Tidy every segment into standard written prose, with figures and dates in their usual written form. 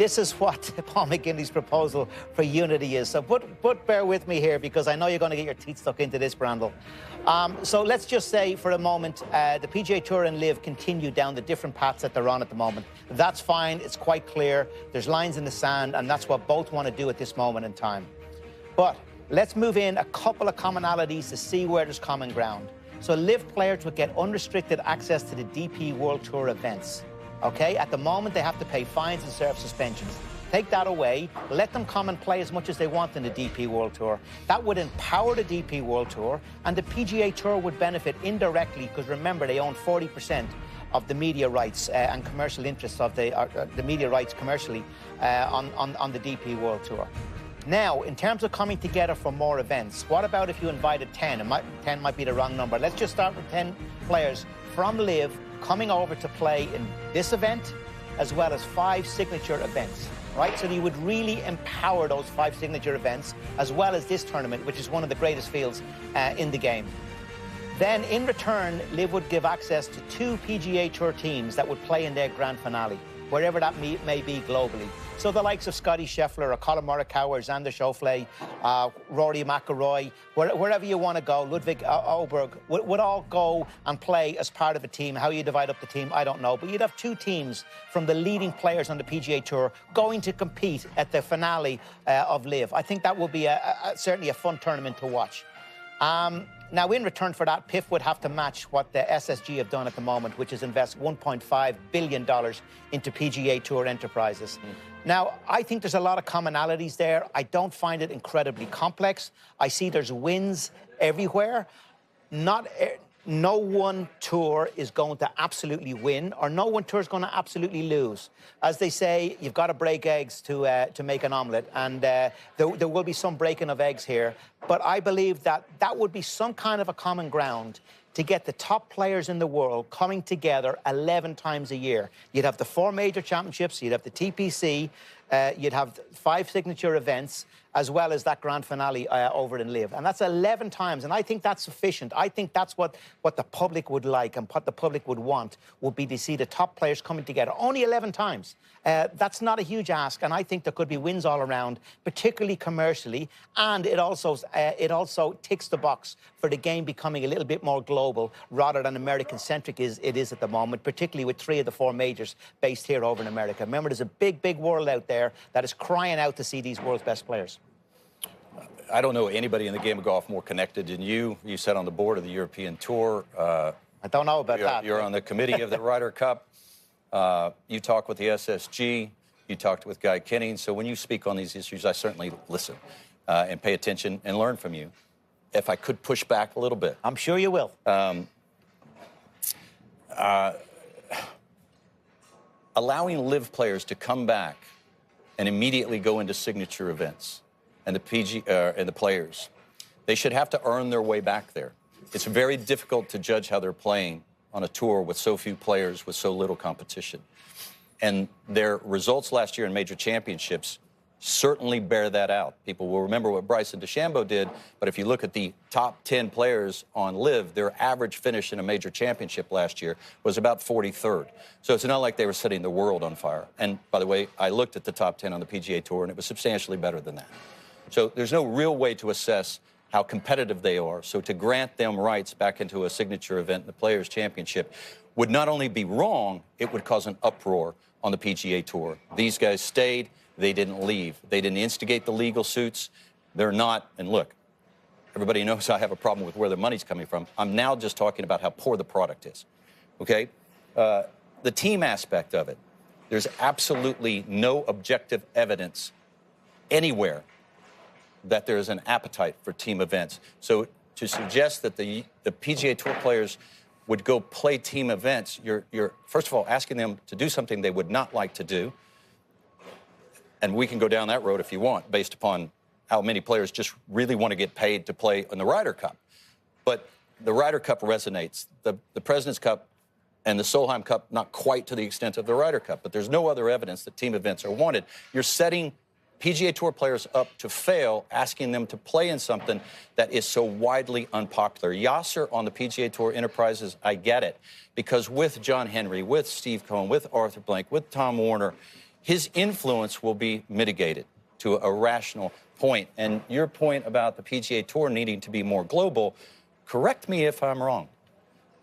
this is what Paul McGinley's proposal for unity is. So bear with me here, because I know you're going to get your teeth stuck into this, Brandel. So let's just say for a moment, the PGA Tour and LIV continue down the different paths that they're on at the moment. That's fine. It's quite clear. There's lines in the sand, and that's what both want to do at this moment in time. But let's move in a couple of commonalities to see where there's common ground. So LIV players would get unrestricted access to the DP World Tour events. Okay, at the moment, they have to pay fines and serve suspensions. Take that away, let them come and play as much as they want in the DP World Tour. That would empower the DP World Tour, and the PGA Tour would benefit indirectly, because remember, they own 40% of the media rights and commercial interests of the media rights commercially on the DP World Tour. Now, in terms of coming together for more events, what about if you invited 10? 10 might be the wrong number. Let's just start with 10 players from LIV coming over to play in this event, as well as 5 signature events, right? So you would really empower those 5 signature events, as well as this tournament, which is one of the greatest fields in the game. Then, in return, LIV would give access to 2 PGA Tour teams that would play in their grand finale, wherever that may be globally. So the likes of Scotty Scheffler or Colin Morikawa or Xander Schauffele, Rory McIlroy, wherever you want to go, Ludwig Åberg, would all go and play as part of a team. How you divide up the team, I don't know. But you'd have 2 teams from the leading players on the PGA Tour going to compete at the finale of LIV. I think that would be certainly a fun tournament to watch. Now, in return for that, PIF would have to match what the SSG have done at the moment, which is invest $1.5 billion into PGA Tour enterprises. Now, I think there's a lot of commonalities there. I don't find it incredibly complex. I see there's wins everywhere. No one tour is going to absolutely win, or no one tour is going to absolutely lose. As they say, you've got to break eggs to make an omelette, and there will be some breaking of eggs here. But I believe that that would be some kind of a common ground to get the top players in the world coming together 11 times a year. You'd have the 4 major championships, you'd have the TPC, you'd have 5 signature events, as well as that grand finale over in LIV. And that's 11 times, and I think that's sufficient. I think that's what the public would like, and what the public would want would be to see the top players coming together. Only 11 times. That's not a huge ask, and I think there could be wins all around, particularly commercially, and it also ticks the box for the game becoming a little bit more global rather than American-centric it is at the moment, particularly with 3 of the 4 majors based here over in America. Remember, there's a big, big world out there that is crying out to see these world's best players. I don't know anybody in the game of golf more connected than you. You sat on the board of the European Tour. I don't know about that. You're on the committee of the Ryder Cup. You talk with the SSG. You talked with Guy Kenning. So when you speak on these issues, I certainly listen and pay attention and learn from you. If I could push back a little bit. I'm sure you will. Allowing LIV players to come back and immediately go into signature events, and the players, they should have to earn their way back there. It's very difficult to judge how they're playing on a tour with so few players, with so little competition. And their results last year in major championships certainly bear that out. People will remember what Bryson DeChambeau did, but if you look at the top 10 players on LIV, their average finish in a major championship last year was about 43rd. So it's not like they were setting the world on fire. And by the way, I looked at the top 10 on the PGA Tour, and it was substantially better than that. So there's no real way to assess how competitive they are. So to grant them rights back into a signature event, the Players' Championship, would not only be wrong, it would cause an uproar on the PGA Tour. These guys stayed. They didn't leave. They didn't instigate the legal suits. They're not, and look, everybody knows I have a problem with where their money's coming from. I'm now just talking about how poor the product is, okay? The team aspect of it, there's absolutely no objective evidence anywhere that there's an appetite for team events. So to suggest that the PGA Tour players would go play team events, you're first of all asking them to do something they would not like to do. And we can go down that road if you want, based upon how many players just really want to get paid to play in the Ryder Cup. But the Ryder Cup resonates. The President's Cup and the Solheim Cup, not quite to the extent of the Ryder Cup, but there's no other evidence that team events are wanted. You're setting PGA Tour players up to fail, asking them to play in something that is so widely unpopular. Yasser on the PGA Tour Enterprises, I get it, because with John Henry, with Steve Cohen, with Arthur Blank, with Tom Warner, his influence will be mitigated to a rational point. And your point about the PGA Tour needing to be more global, correct me if I'm wrong,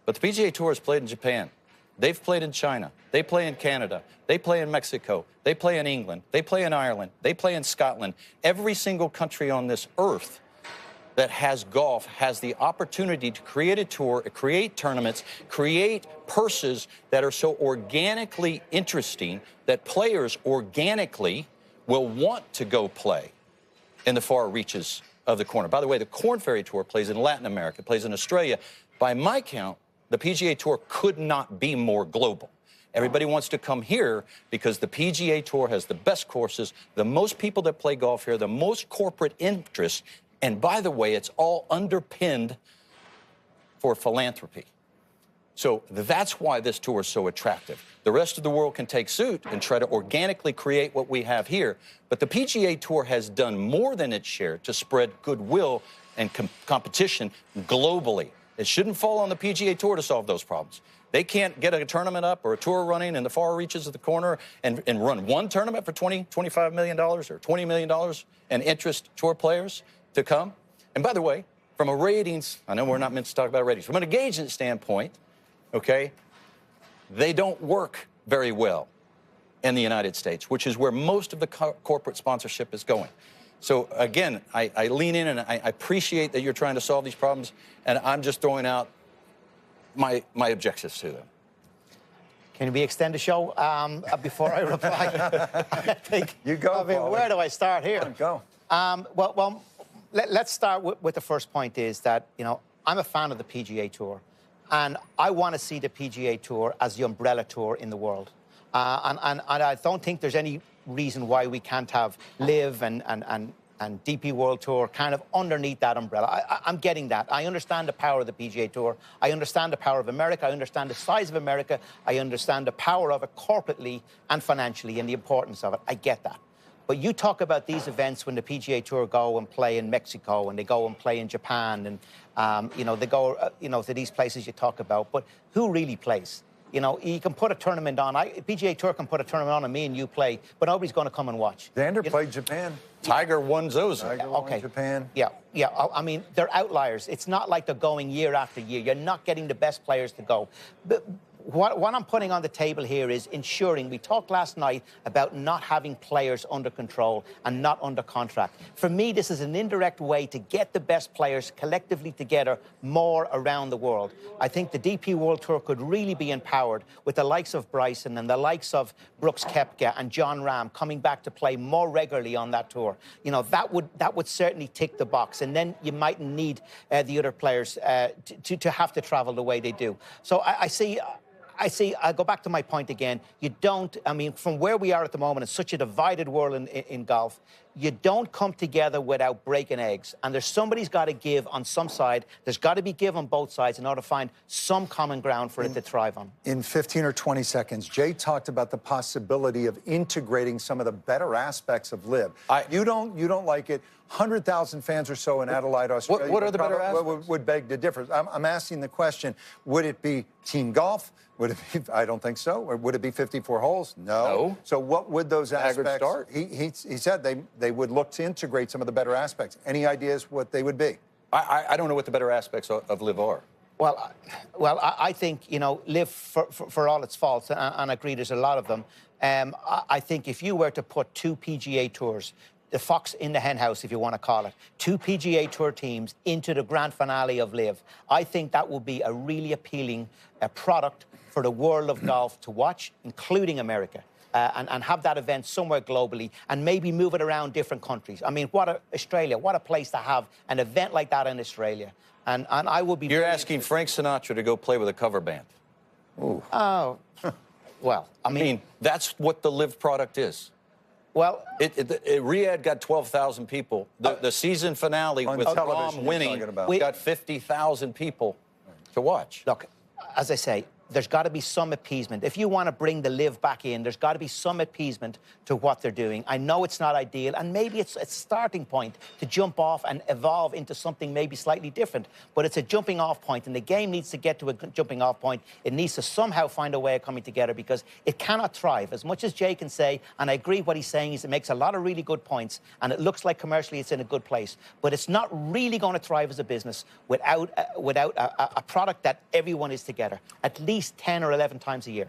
but the PGA Tour has played in Japan. They've played in China. They play in Canada. They play in Mexico. They play in England. They play in Ireland. They play in Scotland. Every single country on this earth that has golf has the opportunity to create a tour, create tournaments, create purses that are so organically interesting that players organically will want to go play in the far reaches of the corner. By the way, the Korn Ferry Tour plays in Latin America, plays in Australia. By my count, the PGA Tour could not be more global. Everybody wants to come here because the PGA Tour has the best courses, the most people that play golf here, the most corporate interest. And by the way, it's all underpinned for philanthropy. So that's why this tour is so attractive. The rest of the world can take suit and try to organically create what we have here. But the PGA Tour has done more than its share to spread goodwill and competition globally. It shouldn't fall on the PGA Tour to solve those problems. They can't get a tournament up or a tour running in the far reaches of the corner and run one tournament for $20, $25 million or $20 million and interest tour players to come. And by the way, from a ratings, I know we're not meant to talk about ratings, from an engagement standpoint, okay, they don't work very well in the United States, which is where most of the corporate sponsorship is going. So again, I lean in and I appreciate that you're trying to solve these problems, and I'm just throwing out my objectives to them. Can we extend the show before I reply? I think, You go, I mean, Paulie. where do I start here? Go. Let's start with the first point is that, you know, I'm a fan of the PGA Tour, and I want to see the PGA Tour as the umbrella tour in the world. And I don't think there's any reason why we can't have LIV and DP World Tour kind of underneath that umbrella. I'm getting that. I understand the power of the PGA Tour. I understand the power of America. I understand the size of America. I understand the power of it corporately and financially and the importance of it. I get that. But you talk about these events when the PGA Tour go and play in Mexico and they go and play in Japan and, you know, they go, you know, to these places you talk about. But who really plays? You know, you can put a tournament on. PGA Tour can put a tournament on and me and you play, but nobody's going to come and watch. Xander played Japan. Tiger won Zozo. Tiger won Japan. Yeah. I mean, they're outliers. It's not like they're going year after year. You're not getting the best players to go. But what I'm putting on the table here is ensuring, we talked last night about not having players under control and not under contract. For me, this is an indirect way to get the best players collectively together more around the world. I think the DP World Tour could really be empowered with the likes of Bryson and the likes of Brooks Koepka and John Rahm coming back to play more regularly on that tour. You know, that would certainly tick the box. And then you mightn't need the other players to have to travel the way they do. So I see, I go back to my point again. You don't, I mean, from where we are at the moment, it's such a divided world in golf, you don't come together without breaking eggs. And somebody's got to give on some side. There's got to be give on both sides in order to find some common ground for it to thrive on. In 15 or 20 seconds, Jay talked about the possibility of integrating some of the better aspects of LIV. You don't like it. 100,000 fans or so in Adelaide, Australia. What are the better aspects? Would beg the difference. I'm asking the question, would it be team golf? Would it be, I don't think so. Or would it be 54 holes? No. So what would those aspects... Average start? He said they would look to integrate some of the better aspects. Any ideas what they would be? I don't know what the better aspects of LIV are. Well, I think, you know, LIV, for all its faults, and I agree there's a lot of them, I think if you were to put two PGA Tours, the fox in the henhouse, if you want to call it, two PGA Tour teams into the grand finale of LIV, I think that would be a really appealing product for the world of golf to watch, including America. And have that event somewhere globally and maybe move it around different countries. I mean, Australia, what a place to have an event like that in Australia. And I will be... You're asking Frank Sinatra to go play with a cover band. Ooh. Oh, well, I mean... that's what the LIV product is. Well... Riyadh got 12,000 people. The season finale with Rahm winning got 50,000 people to watch. Look, as I say, there's got to be some appeasement. If you want to bring the LIV back in, there's got to be some appeasement to what they're doing. I know it's not ideal, and maybe it's a starting point to jump off and evolve into something maybe slightly different, but it's a jumping off point, and the game needs to get to a jumping off point. It needs to somehow find a way of coming together, because it cannot thrive. As much as Jay can say, and I agree what he's saying, is it makes a lot of really good points, and it looks like commercially it's in a good place, but it's not really going to thrive as a business without a product that everyone is together at least 10 or 11 times a year.